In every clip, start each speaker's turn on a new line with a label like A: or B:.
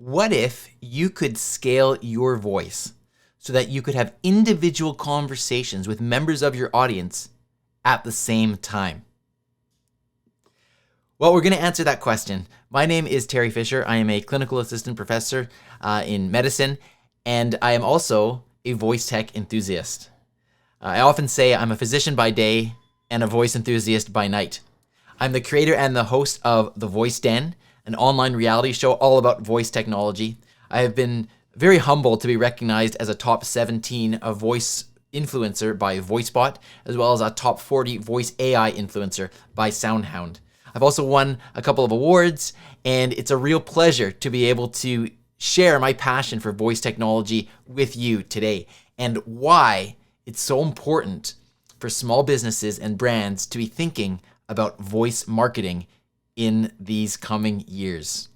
A: What if you could scale your voice so that you could have individual conversations with members of your audience at the same time? Well, we're going to answer that question. My name is Teri Fisher. I am a clinical assistant professor in medicine, and I am also a voice tech enthusiast. I often say I'm a physician by day and a voice enthusiast by night. I'm the creator and the host of The Voice Den, an online reality show all about voice technology. I have been very humbled to be recognized as a top 17 voice influencer by VoiceBot, as well as a top 40 voice AI influencer by SoundHound. I've also won a couple of awards, and it's a real pleasure to be able to share my passion for voice technology with you today, and why it's so important for small businesses and brands to be thinking about voice marketing in these coming years.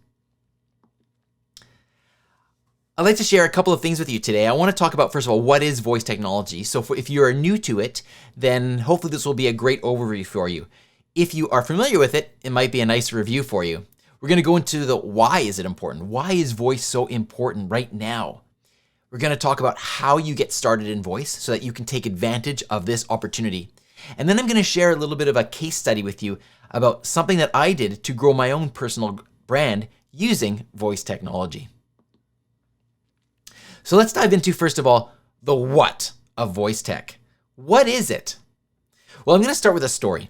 A: I'd like to share a couple of things with you today. I want to talk about, first of all, what is voice technology? So if you are new to it, then hopefully this will be a great overview for you. If you are familiar with it, it might be a nice review for you. We're going to go into the why is it important? Why is voice so important right now? We're going to talk about how you get started in voice so that you can take advantage of this opportunity. And then I'm going to share a little bit of a case study with you about something that I did to grow my own personal brand using voice technology. So let's dive into, first of all, the what of voice tech. What is it? Well, I'm going to start with a story.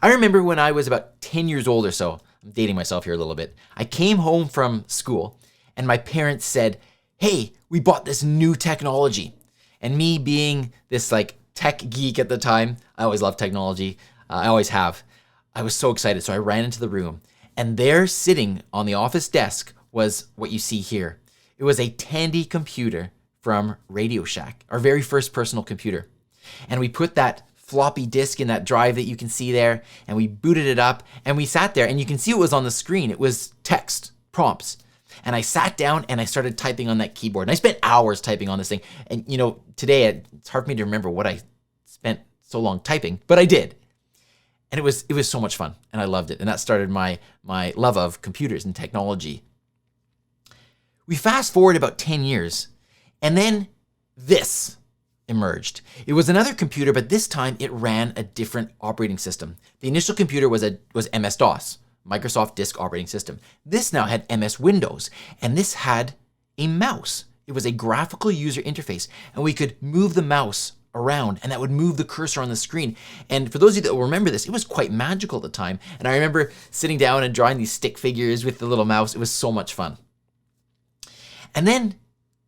A: I remember when I was about 10 years old or so, I'm dating myself here a little bit, I came home from school and my parents said, "Hey, we bought this new technology." And me being this tech geek at the time, I always loved technology, I always have. I was so excited, so I ran into the room, and there sitting on the office desk was what you see here. It was a Tandy computer from Radio Shack, our very first personal computer. And we put that floppy disk in that drive that you can see there, and we booted it up, and we sat there, and you can see what was on the screen. It was text, prompts. And I sat down and I started typing on that keyboard. And I spent hours typing on this thing. And today it's hard for me to remember what I spent so long typing, but I did. And it was so much fun, and I loved it. And that started my love of computers and technology. We fast forward about 10 years, and then this emerged. It was another computer, but this time it ran a different operating system. The initial computer was MS-DOS, Microsoft Disk Operating System. This now had MS Windows, and this had a mouse. It was a graphical user interface, and we could move the mouse around, and that would move the cursor on the screen. And for those of you that will remember this, it was quite magical at the time. And I remember sitting down and drawing these stick figures with the little mouse. It was so much fun. And then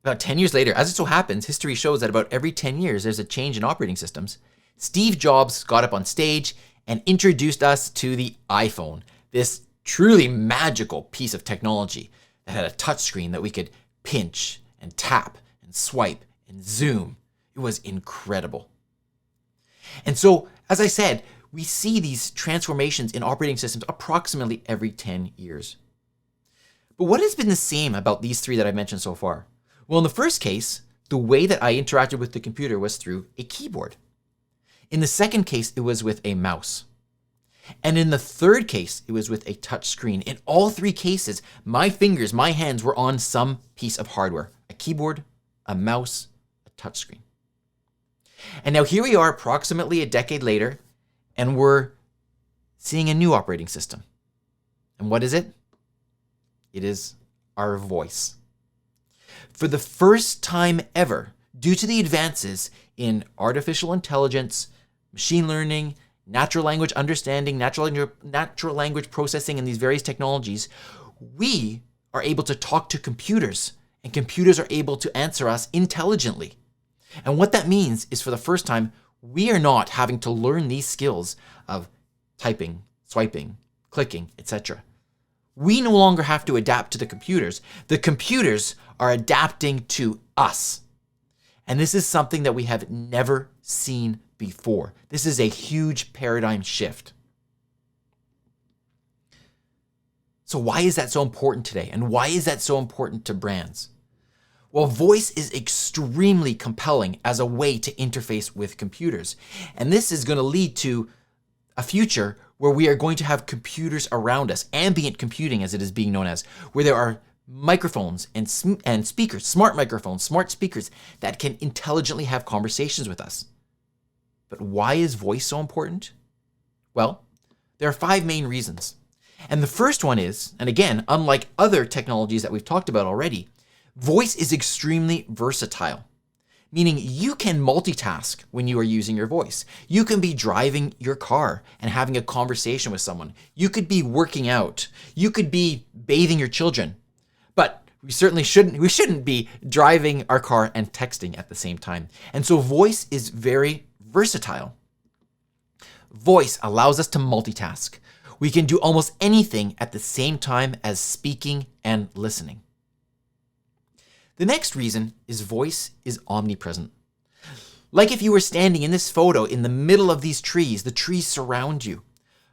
A: about 10 years later, as it so happens, history shows that about every 10 years, there's a change in operating systems. Steve Jobs got up on stage and introduced us to the iPhone, this truly magical piece of technology that had a touchscreen that we could pinch and tap and swipe and zoom. It was incredible. And so, as I said, we see these transformations in operating systems approximately every 10 years. But what has been the same about these three that I've mentioned so far? Well, in the first case, the way that I interacted with the computer was through a keyboard. In the second case, it was with a mouse. And in the third case, it was with a touch screen. In all three cases, my fingers, my hands were on some piece of hardware: a keyboard, a mouse, a touch screen. And now here we are approximately a decade later, and we're seeing a new operating system. And what is it? It is our voice. For the first time ever, due to the advances in artificial intelligence, machine learning, natural language understanding, natural language processing, and these various technologies, we are able to talk to computers, and computers are able to answer us intelligently. And what that means is, for the first time, we are not having to learn these skills of typing, swiping, clicking, etc. We no longer have to adapt to the computers. The computers are adapting to us. And this is something that we have never seen before. This is a huge paradigm shift. So why is that so important today? And why is that so important to brands? Well, voice is extremely compelling as a way to interface with computers. And this is going to lead to a future where we are going to have computers around us, ambient computing as it is being known as, where there are microphones and speakers, smart microphones, smart speakers that can intelligently have conversations with us. But why is voice so important? Well, there are 5 main reasons. And the first one is, and again, unlike other technologies that we've talked about already, voice is extremely versatile, meaning you can multitask when you are using your voice. You can be driving your car and having a conversation with someone. You could be working out. You could be bathing your children. But we shouldn't be driving our car and texting at the same time. And so voice is very versatile. Voice allows us to multitask. We can do almost anything at the same time as speaking and listening. The next reason is voice is omnipresent. Like if you were standing in this photo in the middle of these trees, the trees surround you.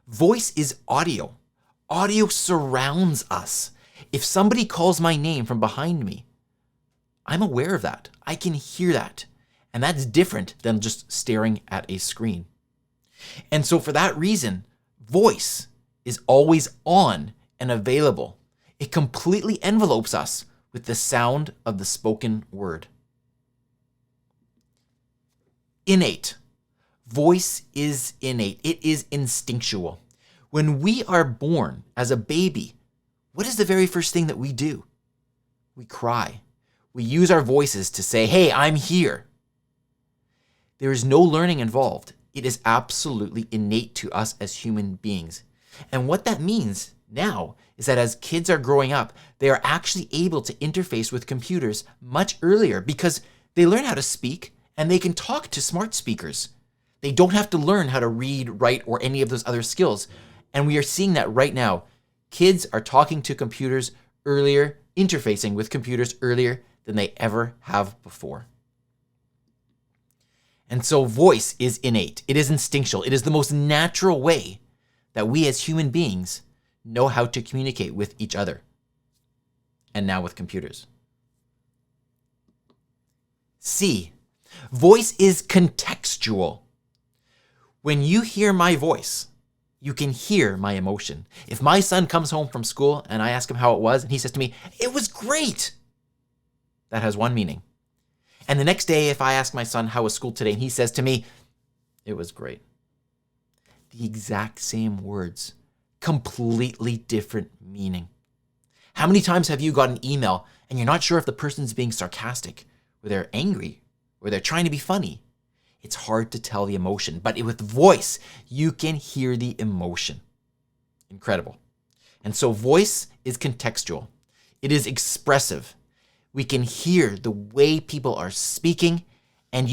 A: Voice is audio. Audio surrounds us. If somebody calls my name from behind me, I'm aware of that. I can hear that. And that's different than just staring at a screen. And so for that reason, voice is always on and available. It completely envelopes us with the sound of the spoken word. Innate. Voice is innate. It is instinctual. When we are born as a baby, what is the very first thing that we do? We cry. We use our voices to say, "Hey, I'm here." There is no learning involved. It is absolutely innate to us as human beings. And what that means now is that as kids are growing up, they are actually able to interface with computers much earlier because they learn how to speak and they can talk to smart speakers. They don't have to learn how to read, write, or any of those other skills. And we are seeing that right now. Kids are talking to computers earlier, interfacing with computers earlier than they ever have before. And so voice is innate. It is instinctual. It is the most natural way that we as human beings know how to communicate with each other. And now with computers. C, voice is contextual. When you hear my voice, you can hear my emotion. If my son comes home from school and I ask him how it was, and he says to me, "It was great," that has one meaning. And the next day, if I ask my son, "How was school today?" and he says to me, "It was great." The exact same words, completely different meaning. How many times have you got an email and you're not sure if the person's being sarcastic, or they're angry, or they're trying to be funny? It's hard to tell the emotion, but with voice, you can hear the emotion. Incredible. And so voice is contextual. It is expressive. We can hear the way people are speaking, and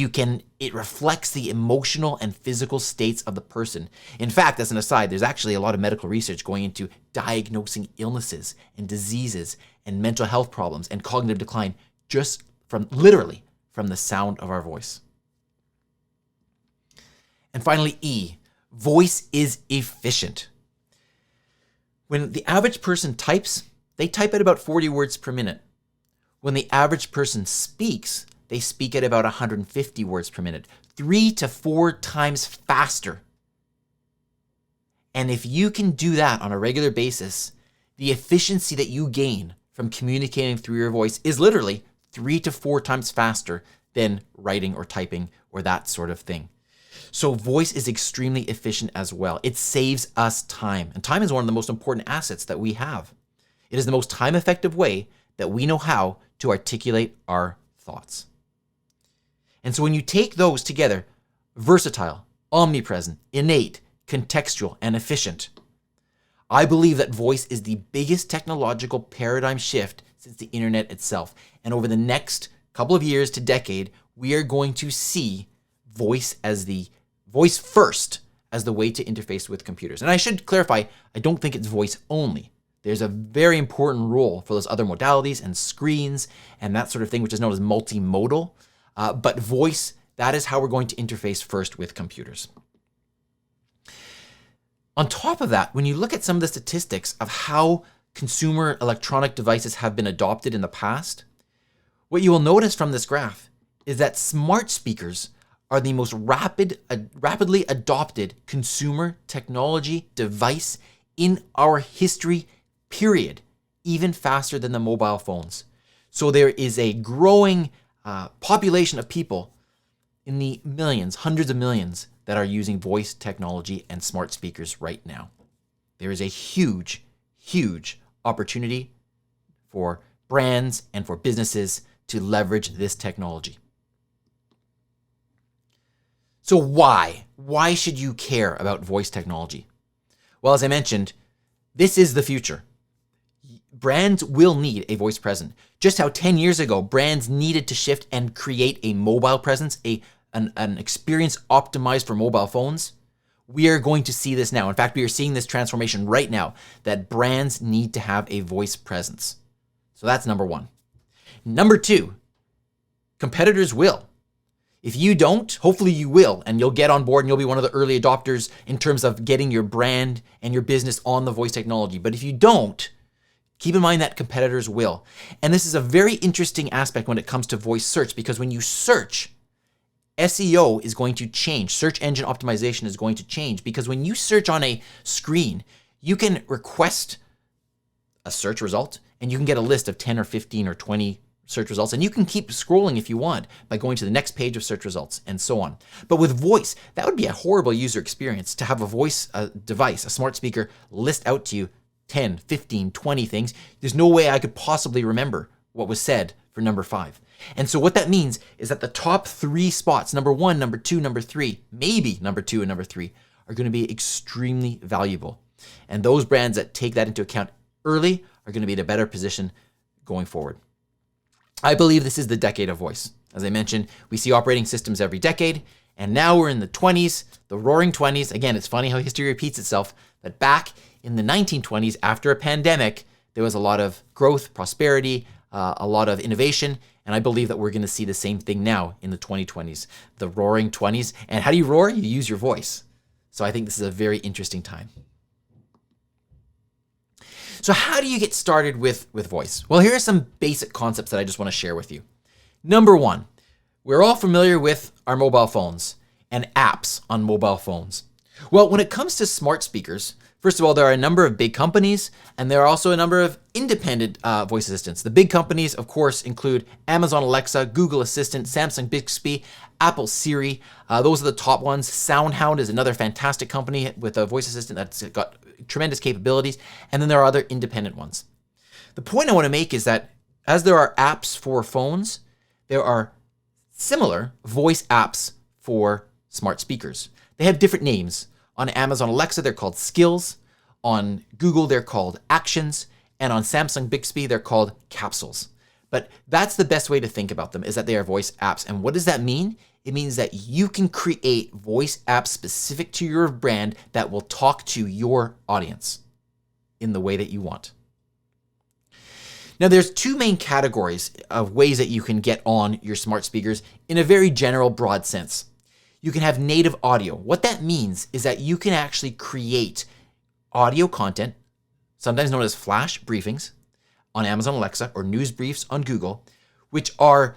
A: it reflects the emotional and physical states of the person. In fact, as an aside, there's actually a lot of medical research going into diagnosing illnesses and diseases and mental health problems and cognitive decline just literally from the sound of our voice. And finally, E, voice is efficient. When the average person types, they type at about 40 words per minute. When the average person speaks, they speak at about 150 words per minute, 3 to 4 times faster. And if you can do that on a regular basis, the efficiency that you gain from communicating through your voice is literally 3 to 4 times faster than writing or typing or that sort of thing. So voice is extremely efficient as well. It saves us time. And time is one of the most important assets that we have. It is the most time-effective way that we know how to articulate our thoughts. And so when you take those together, versatile, omnipresent, innate, contextual, and efficient, I believe that voice is the biggest technological paradigm shift since the internet itself. And over the next couple of years to decade, we are going to see voice first as the way to interface with computers. And I should clarify, I don't think it's voice only. There's a very important role for those other modalities and screens and that sort of thing, which is known as multimodal. But voice, that is how we're going to interface first with computers. On top of that, when you look at some of the statistics of how consumer electronic devices have been adopted in the past, what you will notice from this graph is that smart speakers are the most rapidly adopted consumer technology device in our history, period, even faster than the mobile phones. So there is a growing population of people in the millions, hundreds of millions, that are using voice technology and smart speakers right now. There is a huge, huge opportunity for brands and for businesses to leverage this technology. So why? Why should you care about voice technology? Well, as I mentioned, this is the future. Brands will need a voice presence. Just how 10 years ago, brands needed to shift and create a mobile presence, an experience optimized for mobile phones. We are going to see this now. In fact, we are seeing this transformation right now, that brands need to have a voice presence. So that's number one. Number two, competitors will. If you don't, hopefully you will, and you'll get on board and you'll be one of the early adopters in terms of getting your brand and your business on the voice technology. But if you don't, keep in mind that competitors will. And this is a very interesting aspect when it comes to voice search, because when you search, SEO is going to change. Search engine optimization is going to change, because when you search on a screen, you can request a search result and you can get a list of 10 or 15 or 20 search results, and you can keep scrolling if you want by going to the next page of search results and so on. But with voice, that would be a horrible user experience to have a voice device, a smart speaker, list out to you 10, 15, 20 things. There's no way I could possibly remember what was said for number 5. And so what that means is that the top 3 spots, number 1, number 2, number 3, maybe number 2 and number 3, are going to be extremely valuable. And those brands that take that into account early are going to be in a better position going forward. I believe this is the decade of voice. As I mentioned, we see operating systems every decade, and now we're in the 20s, the roaring 20s. Again, it's funny how history repeats itself, but back in the 1920s, after a pandemic, there was a lot of growth, prosperity, a lot of innovation, and I believe that we're going to see the same thing now in the 2020s, the roaring 20s. And how do you roar? You use your voice. So I think this is a very interesting time. So how do you get started with voice? Well, here are some basic concepts that I just want to share with you. Number 1, we're all familiar with our mobile phones and apps on mobile phones. Well, when it comes to smart speakers, first of all, there are a number of big companies, and there are also a number of independent voice assistants. The big companies, of course, include Amazon Alexa, Google Assistant, Samsung Bixby, Apple Siri. Those are the top ones. SoundHound is another fantastic company with a voice assistant that's got tremendous capabilities. And then there are other independent ones. The point I want to make is that as there are apps for phones, there are similar voice apps for smart speakers. They have different names. On Amazon Alexa, they're called Skills. On Google, they're called Actions. And on Samsung Bixby, they're called Capsules. But that's the best way to think about them, is that they are voice apps. And what does that mean? It means that you can create voice apps specific to your brand that will talk to your audience in the way that you want. Now, there's 2 main categories of ways that you can get on your smart speakers in a very general, broad sense. You can have native audio. What that means is that you can actually create audio content, sometimes known as flash briefings, on Amazon Alexa or news briefs on Google, which are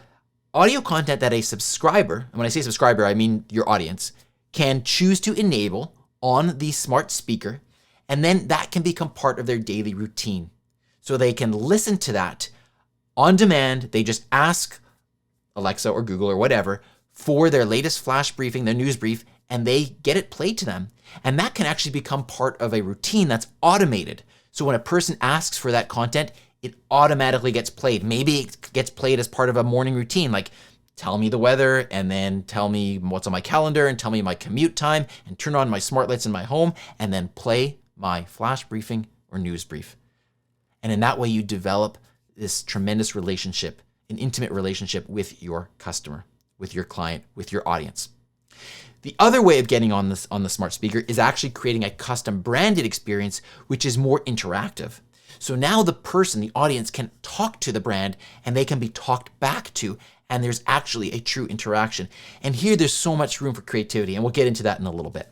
A: audio content that a subscriber, and when I say subscriber, I mean your audience, can choose to enable on the smart speaker, and then that can become part of their daily routine. So they can listen to that on demand. They just ask Alexa or Google or whatever for their latest flash briefing, their news brief, and they get it played to them. And that can actually become part of a routine that's automated. So when a person asks for that content, it automatically gets played. Maybe it gets played as part of a morning routine, like tell me the weather and then tell me what's on my calendar and tell me my commute time and turn on my smart lights in my home and then play my flash briefing or news brief. And in that way, you develop this tremendous relationship, an intimate relationship with your customer, with your client, with your audience. The other way of getting on the smart speaker is actually creating a custom branded experience, which is more interactive. So now the person, the audience, can talk to the brand and they can be talked back to, and there's actually a true interaction. And here there's so much room for creativity, and we'll get into that in a little bit.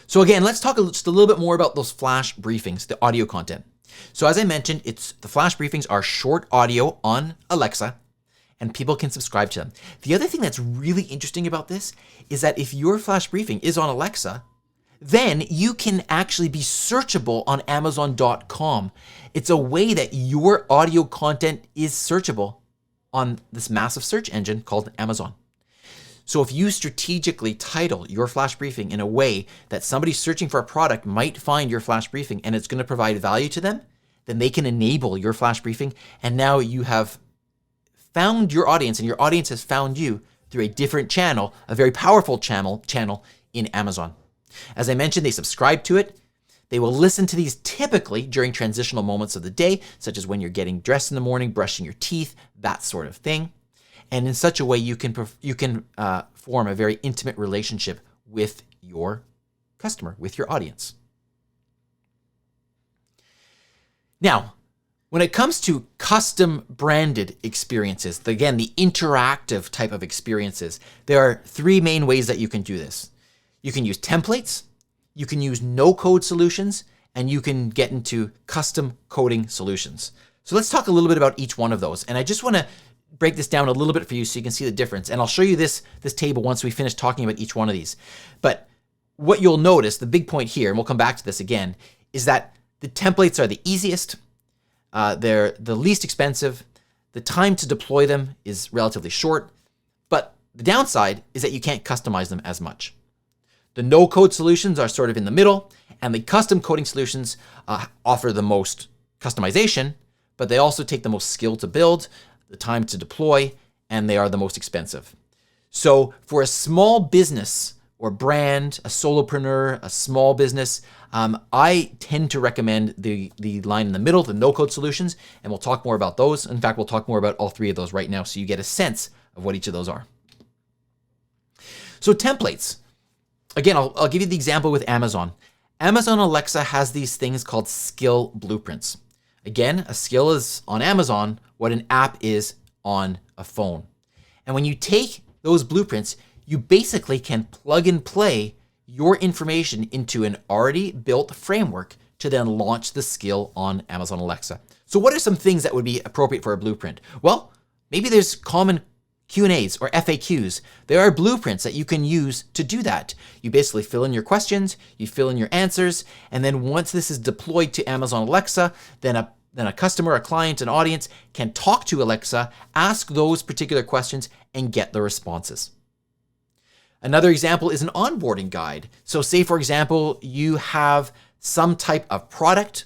A: So again, let's talk just a little bit more about those flash briefings, the audio content. So as I mentioned, the flash briefings are short audio on Alexa, and people can subscribe to them. The other thing that's really interesting about this is that if your flash briefing is on Alexa, then you can actually be searchable on Amazon.com. It's a way that your audio content is searchable on this massive search engine called Amazon. So if you strategically title your flash briefing in a way that somebody searching for a product might find your flash briefing and it's going to provide value to them, then they can enable your flash briefing. And now you have found your audience and your audience has found you through a different channel, a very powerful channel in Amazon. As I mentioned, they subscribe to it. They will listen to these typically during transitional moments of the day, such as when you're getting dressed in the morning, brushing your teeth, that sort of thing. And in such a way, you can form a very intimate relationship with your customer, with your audience. Now, when it comes to custom branded experiences, again, the interactive type of experiences, there are three main ways that you can do this. You can use templates, you can use no-code solutions, and you can get into custom coding solutions. So let's talk a little bit about each one of those. And I just want to break this down a little bit for you so you can see the difference. And I'll show you this table once we finish talking about each one of these. But what you'll notice, the big point here, and we'll come back to this again, is that the templates are the easiest, they're the least expensive, the time to deploy them is relatively short, but the downside is that you can't customize them as much. The no-code solutions are sort of in the middle, and the custom coding solutions offer the most customization, but they also take the most skill to build, the time to deploy, and they are the most expensive. So for a small business or brand, a solopreneur, a small business, I tend to recommend the line in the middle, the no-code solutions, and we'll talk more about those. In fact, we'll talk more about all three of those right now so you get a sense of what each of those are. So templates. Again, I'll give you the example with Amazon. Amazon Alexa has these things called skill blueprints. Again, a skill is on Amazon what an app is on a phone. And when you take those blueprints, you basically can plug and play your information into an already built framework to then launch the skill on Amazon Alexa. So what are some things that would be appropriate for a blueprint? Well, maybe there's common Q&As or FAQs. There are blueprints that you can use to do that. You basically fill in your questions, you fill in your answers, and then once this is deployed to Amazon Alexa, then a customer, a client, an audience can talk to Alexa, ask those particular questions, and get the responses. Another example is an onboarding guide. So say, for example, you have some type of product.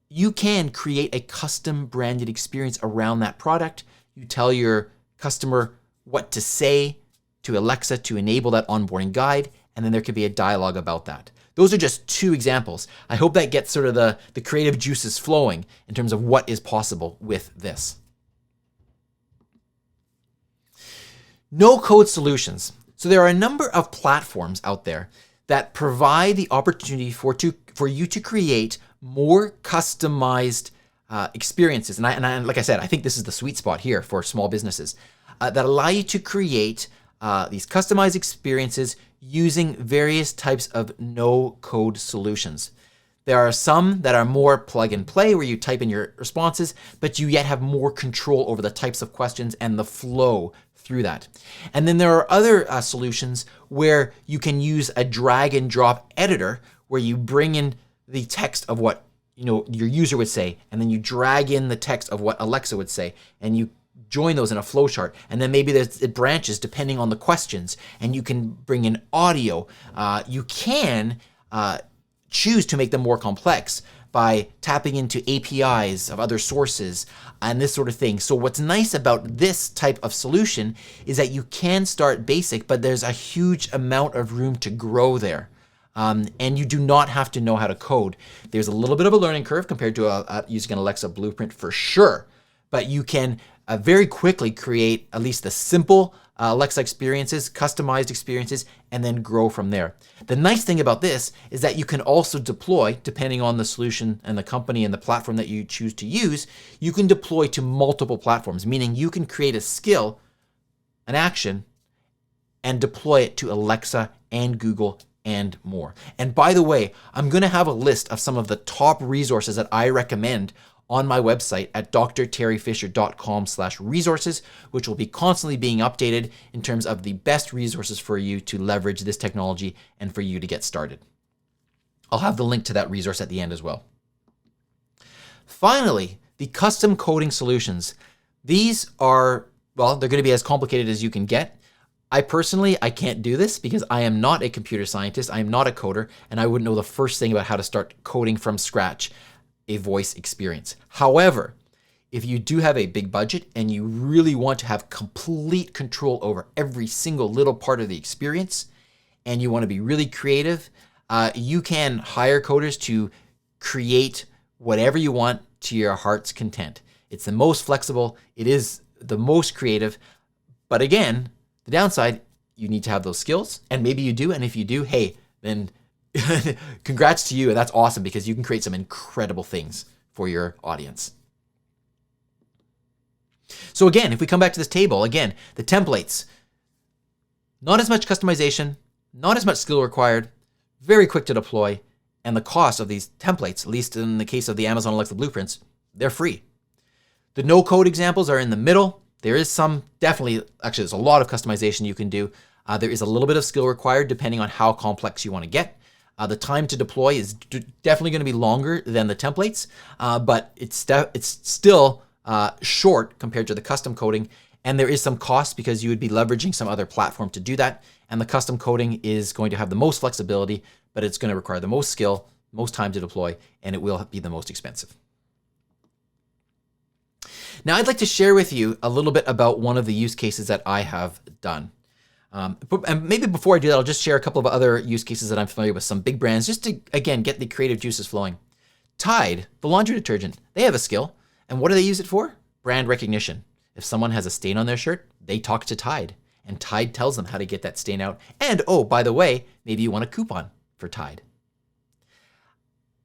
A: You can create a custom branded experience around that product. You tell your customer what to say to Alexa to enable that onboarding guide, and then there could be a dialogue about that. Those are just two examples. I hope that gets sort of the creative juices flowing in terms of what is possible with this. No-code solutions. So there are a number of platforms out there that provide the opportunity for you to create more customized experiences. And I, like I said, I think this is the sweet spot here for small businesses that allow you to create these customized experiences using various types of no-code solutions. There are some that are more plug and play where you type in your responses, but you yet have more control over the types of questions and the flow through that. And then there are other solutions where you can use a drag and drop editor where you bring in the text of what your user would say, and then you drag in the text of what Alexa would say, and you join those in a flowchart. And then maybe it branches depending on the questions, and you can bring in audio. You can choose to make them more complex by tapping into APIs of other sources and this sort of thing. So what's nice about this type of solution is that you can start basic, but there's a huge amount of room to grow there. And you do not have to know how to code. There's a little bit of a learning curve compared to using an Alexa blueprint for sure, but you can very quickly create at least the simple Alexa experiences, customized experiences, and then grow from there. The nice thing about this is that you can also deploy, depending on the solution and the company and the platform that you choose to use, you can deploy to multiple platforms, meaning you can create a skill, an action, and deploy it to Alexa and Google and more. And by the way, I'm going to have a list of some of the top resources that I recommend on my website at drterryfisher.com/resources, which will be constantly being updated in terms of the best resources for you to leverage this technology and for you to get started. I'll have the link to that resource at the end as well. Finally, the custom coding solutions. These are, well, they're going to be as complicated as you can get. I can't do this because I am not a computer scientist. I am not a coder, and I wouldn't know the first thing about how to start coding from scratch a voice experience. However, if you do have a big budget and you really want to have complete control over every single little part of the experience, and you want to be really creative, you can hire coders to create whatever you want to your heart's content. It's the most flexible, it is the most creative, but again, the downside, you need to have those skills, and maybe you do, and if you do, hey, then congrats to you, and that's awesome because you can create some incredible things for your audience. So again, if we come back to this table, again, the templates, not as much customization, not as much skill required, very quick to deploy, and the cost of these templates, at least in the case of the Amazon Alexa blueprints, they're free. The no-code examples are in the middle. There is some, definitely, actually there's a lot of customization you can do. There is a little bit of skill required depending on how complex you want to get. The time to deploy is definitely going to be longer than the templates, but it's still short compared to the custom coding. And there is some cost because you would be leveraging some other platform to do that. And the custom coding is going to have the most flexibility, but it's going to require the most skill, most time to deploy, and it will be the most expensive. Now, I'd like to share with you a little bit about one of the use cases that I have done. And maybe before I do that, I'll just share a couple of other use cases that I'm familiar with, some big brands, just to, again, get the creative juices flowing. Tide, the laundry detergent, they have a skill. And what do they use it for? Brand recognition. If someone has a stain on their shirt, they talk to Tide, and Tide tells them how to get that stain out. And, oh, by the way, maybe you want a coupon for Tide.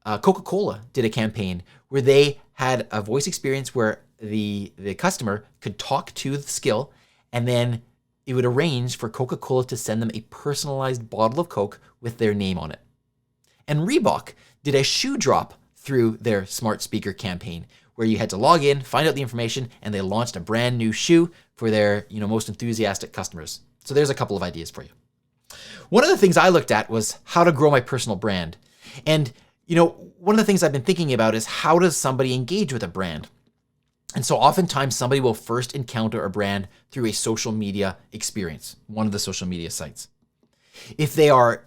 A: Coca-Cola did a campaign where they had a voice experience where the customer could talk to the skill, and then it would arrange for Coca-Cola to send them a personalized bottle of Coke with their name on it. And Reebok did a shoe drop through their smart speaker campaign where you had to log in, find out the information, and they launched a brand new shoe for their most enthusiastic customers. So there's a couple of ideas for you. One of the things I looked at was how to grow my personal brand. And one of the things I've been thinking about is how does somebody engage with a brand? And so oftentimes somebody will first encounter a brand through a social media experience, one of the social media sites. If they are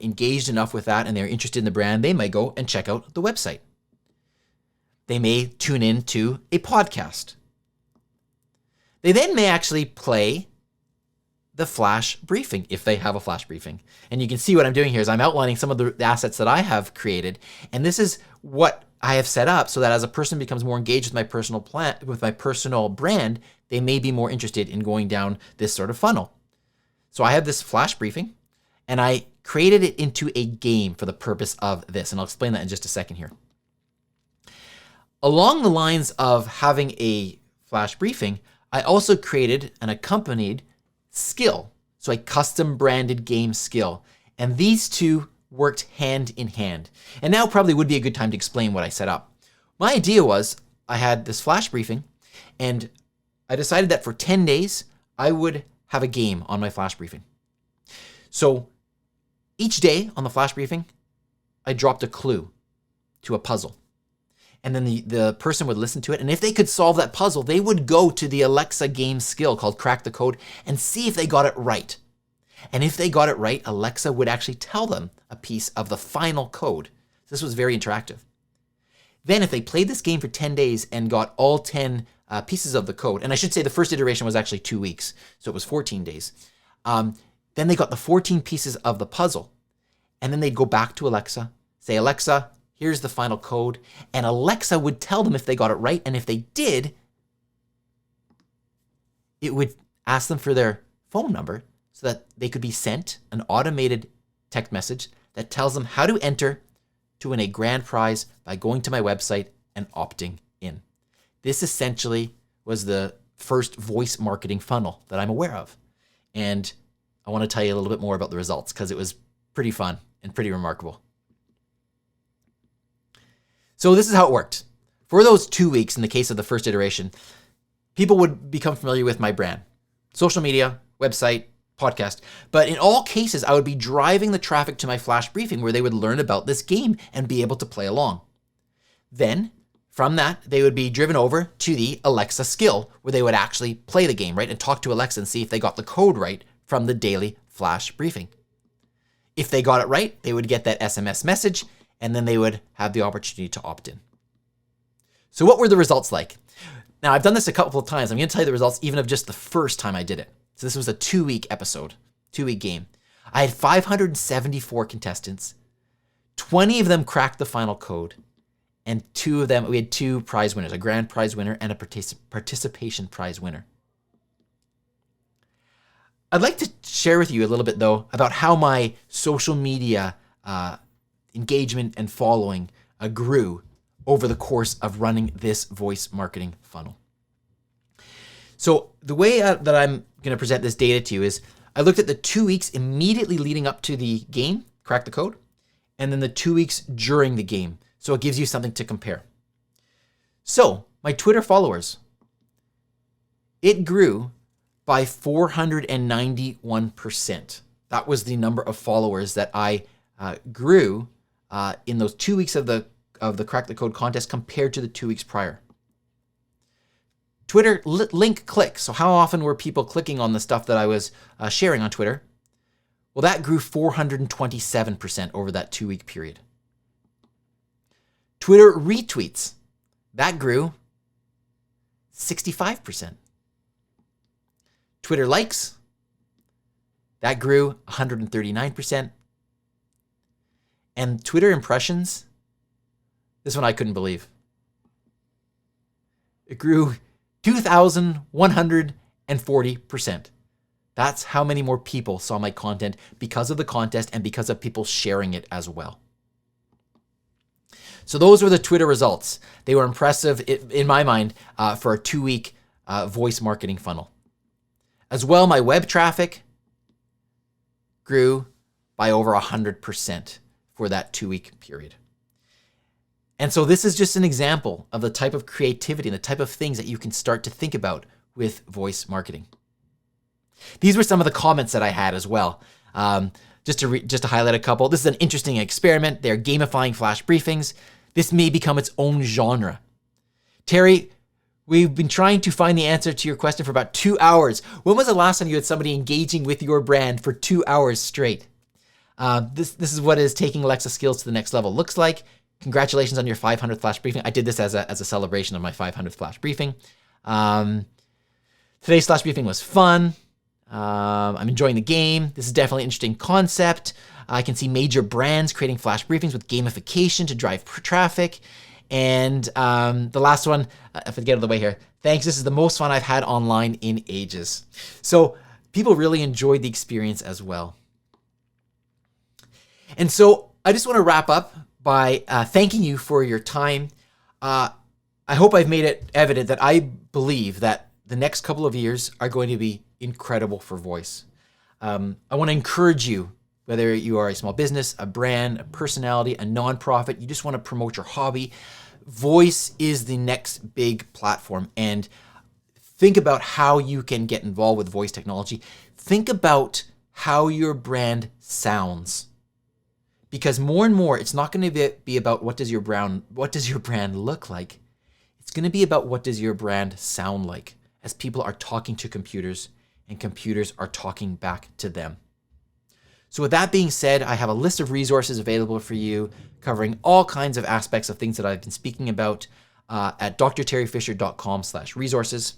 A: engaged enough with that and they're interested in the brand, they might go and check out the website. They may tune in to a podcast. They then may actually play the flash briefing if they have a flash briefing. And you can see what I'm doing here is I'm outlining some of the assets that I have created. And this is what I have set up so that as a person becomes more engaged with my personal brand, they may be more interested in going down this sort of funnel. So I have this flash briefing and I created it into a game for the purpose of this. And I'll explain that in just a second here. Along the lines of having a flash briefing, I also created an accompanied skill. So a custom branded game skill. And these two worked hand in hand. And now probably would be a good time to explain what I set up. My idea was I had this flash briefing and I decided that for 10 days, I would have a game on my flash briefing. So each day on the flash briefing, I dropped a clue to a puzzle. And then the person would listen to it. And if they could solve that puzzle, they would go to the Alexa game skill called Crack the Code and see if they got it right. And if they got it right, Alexa would actually tell them a piece of the final code. This was very interactive. Then if they played this game for 10 days and got all 10 pieces of the code, and I should say the first iteration was actually 2 weeks, so it was 14 days. Then they got the 14 pieces of the puzzle. And then they'd go back to Alexa, say, Alexa, here's the final code. And Alexa would tell them if they got it right. And if they did, it would ask them for their phone number so that they could be sent an automated text message that tells them how to enter to win a grand prize by going to my website and opting in. This essentially was the first voice marketing funnel that I'm aware of. And I want to tell you a little bit more about the results because it was pretty fun and pretty remarkable. So this is how it worked. For those 2 weeks, in the case of the first iteration, people would become familiar with my brand, social media, website, podcast. But in all cases, I would be driving the traffic to my flash briefing where they would learn about this game and be able to play along. Then from that, they would be driven over to the Alexa skill where they would actually play the game, right? And talk to Alexa and see if they got the code right from the daily flash briefing. If they got it right, they would get that SMS message and then they would have the opportunity to opt in. So what were the results like? Now, I've done this a couple of times. I'm going to tell you the results even of just the first time I did it. So this was a 2-week episode, 2-week game. I had 574 contestants. 20 of them cracked the final code. And 2 of them, we had 2 prize winners, a grand prize winner and a participation prize winner. I'd like to share with you a little bit, though, about how my social media engagement and following grew over the course of running this voice marketing funnel. So the way that I'm going to present this data to you is I looked at the 2 weeks immediately leading up to the game, crack the code, and then the 2 weeks during the game. So it gives you something to compare. So my Twitter followers, it grew by 491%. That was the number of followers that I grew in those 2 weeks of the Crack the Code contest compared to the 2 weeks prior. Twitter link clicks. So how often were people clicking on the stuff that I was sharing on Twitter? Well, that grew 427% over that 2-week period. Twitter retweets, that grew 65%. Twitter likes, that grew 139%. And Twitter impressions, this one I couldn't believe. It grew 2,140%. That's how many more people saw my content because of the contest and because of people sharing it as well. So those were the Twitter results. They were impressive in my mind for a 2-week voice marketing funnel. As well, my web traffic grew by over 100% for that 2-week period. And so this is just an example of the type of creativity and the type of things that you can start to think about with voice marketing. These were some of the comments that I had as well. Just to highlight a couple, this is an interesting experiment. They're gamifying flash briefings. This may become its own genre. Teri, we've been trying to find the answer to your question for about 2 hours. When was the last time you had somebody engaging with your brand for 2 hours straight? This is what is taking Alexa skills to the next level looks like. Congratulations on your 500th flash briefing. I did this as a celebration of my 500th flash briefing. Today's flash briefing was fun. I'm enjoying the game. This is definitely an interesting concept. I can see major brands creating flash briefings with gamification to drive traffic. And the last one, if I get out of the way here, thanks. This is the most fun I've had online in ages. So people really enjoyed the experience as well. And so I just want to wrap up by thanking you for your time. I hope I've made it evident that I believe that the next couple of years are going to be incredible for voice. I want to encourage you, whether you are a small business, a brand, a personality, a nonprofit, you just want to promote your hobby. Voice is the next big platform. And think about how you can get involved with voice technology. Think about how your brand sounds. Because more and more, it's not going to be about what does your brand look like. It's going to be about what does your brand sound like as people are talking to computers and computers are talking back to them. So with that being said, I have a list of resources available for you covering all kinds of aspects of things that I've been speaking about at drterifisher.com/resources.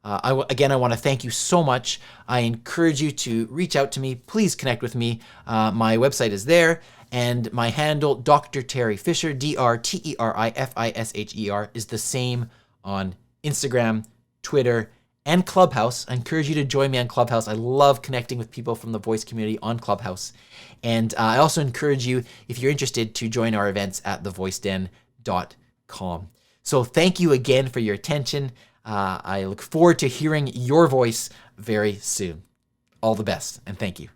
A: Again, I want to thank you so much. I encourage you to reach out to me. Please connect with me. My website is there, and my handle, Dr. Teri Fisher, DrTerifisher, is the same on Instagram, Twitter, and Clubhouse. I encourage you to join me on Clubhouse. I love connecting with people from the voice community on Clubhouse. And I also encourage you, if you're interested, to join our events at thevoiceden.com. So thank you again for your attention. I look forward to hearing your voice very soon. All the best, and thank you.